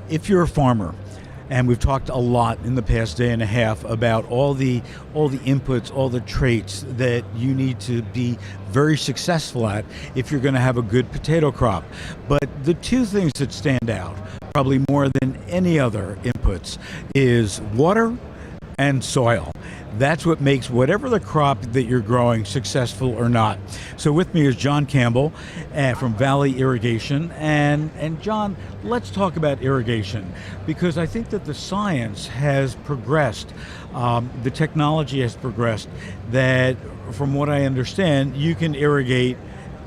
If you're a farmer, and we've talked a lot in the past day and a half about all the inputs, all the traits that you need to be very successful at if you're going to have a good potato crop. But the two things that stand out, probably more than any other inputs, is water and soil. That's what makes whatever the crop that you're growing successful or not. So with me is John Campbell from Valley Irrigation. And John, let's talk about irrigation, because I think that the science has progressed, the technology has progressed, that from what I understand, you can irrigate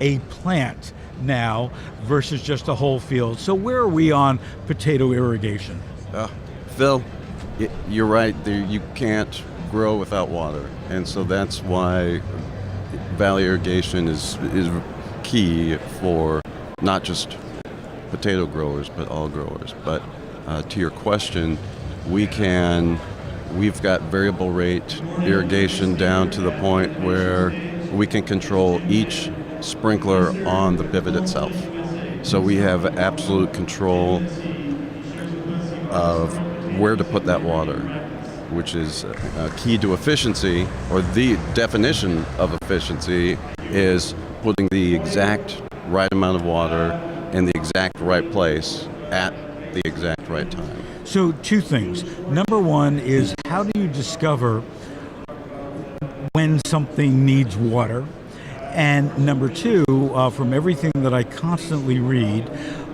a plant now versus just a whole field. So where are we on potato irrigation? Phil, you're right. You can't grow without water, and so that's why Valley Irrigation is key for not just potato growers but all growers. But to your question, we've got variable rate irrigation down to the point where we can control each sprinkler on the pivot itself. So we have absolute control of where to put that water, which is key to efficiency, or the definition of efficiency is putting the exact right amount of water in the exact right place at the exact right time. So two things. Number one is, how do you discover when something needs water? And number two, from everything that I constantly read,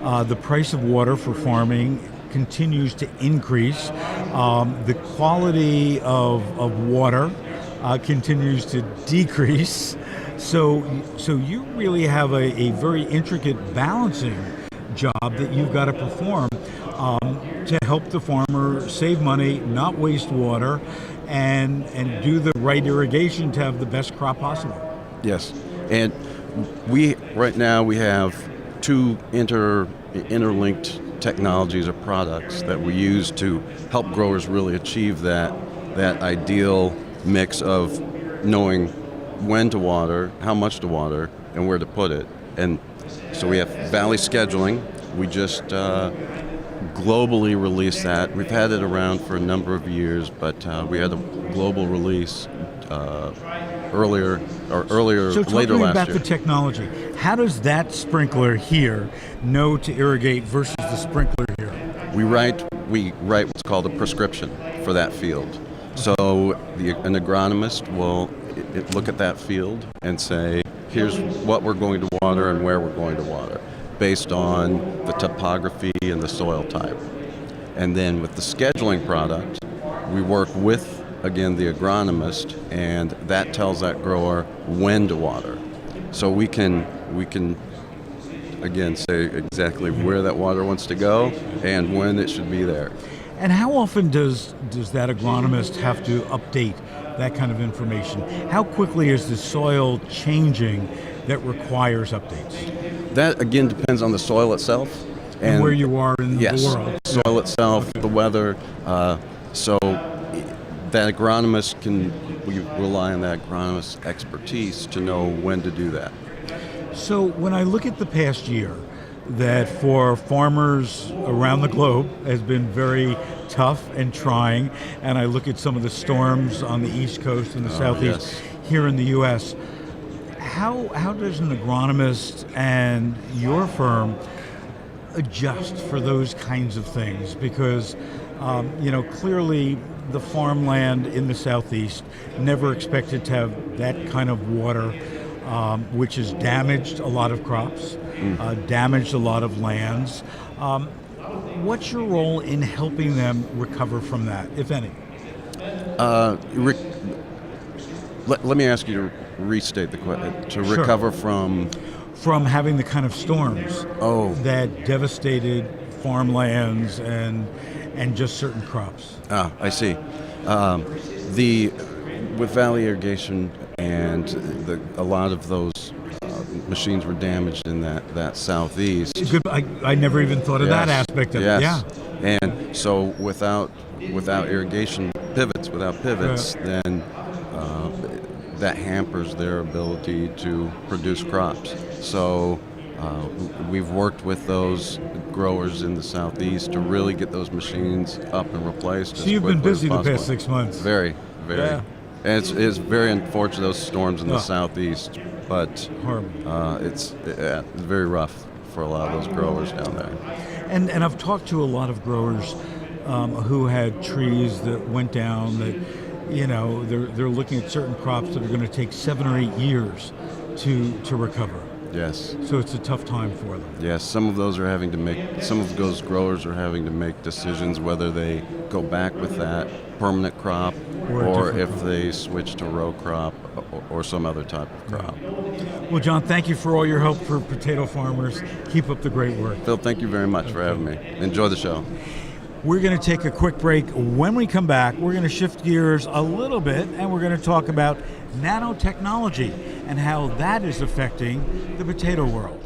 the price of water for farming continues to increase. The quality of water continues to decrease. So you really have a very intricate balancing job that you've got to perform to help the farmer save money, not waste water, and do the right irrigation to have the best crop possible. Yes, and right now we have two interlinked technologies or products that we use to help growers really achieve that ideal mix of knowing when to water, how much to water, and where to put it. And so we have Valley Scheduling. We just globally released that. We've had it around for a number of years, but we had a global release later So talk last to me about year. the technology. How does that sprinkler here know to irrigate versus the sprinkler here? We write what's called a prescription for that field. So an agronomist will look at that field and say, here's what we're going to water and where we're going to water, based on the topography and the soil type. And then with the scheduling product, we work with, again, the agronomist, and that tells that grower when to water. So we can again say exactly where that water wants to go and when it should be there. And how often does that agronomist have to update that kind of information? How quickly is the soil changing that requires updates? That again depends on the soil itself and where you are in yes, the world. Soil itself, okay. The weather. So that agronomist we rely on that agronomist's expertise to know when to do that. So when I look at the past year, that for farmers around the globe has been very tough and trying, and I look at some of the storms on the East Coast and the Southeast yes. here in the U.S., how does an agronomist and your firm adjust for those kinds of things? Because clearly the farmland in the Southeast never expected to have that kind of water, which has damaged a lot of crops, damaged a lot of lands. What's your role in helping them recover from that, if any? Let me ask you to restate the question. To Sure. recover from having the kind of storms that devastated farmlands and just certain crops. I see. With Valley Irrigation and a lot of those machines were damaged in that southeast. Good. I never even thought of that aspect of it. Yeah. And so without irrigation pivots, then that hampers their ability to produce crops. So we've worked with those growers in the southeast to really get those machines up and replaced. So as you've been quickly as busy the possible. past 6 months. Very, very. Yeah. And it's very unfortunate, those storms in the Oh. southeast, but Horrible. it's very rough for a lot of those growers down there. And I've talked to a lot of growers who had trees that went down that, you know, they're looking at certain crops that are going to take 7 or 8 years to recover. Yes. So it's a tough time for them. Yes, some of those growers are having to make decisions whether they go back with that permanent crop Or a or different if crop. they switch to row crop or some other type of crop. Well, John, thank you for all your help for potato farmers. Keep up the great work. Phil, thank you very much for having me. Enjoy the show. We're going to take a quick break. When we come back, we're going to shift gears a little bit, and we're going to talk about nanotechnology and how that is affecting the potato world.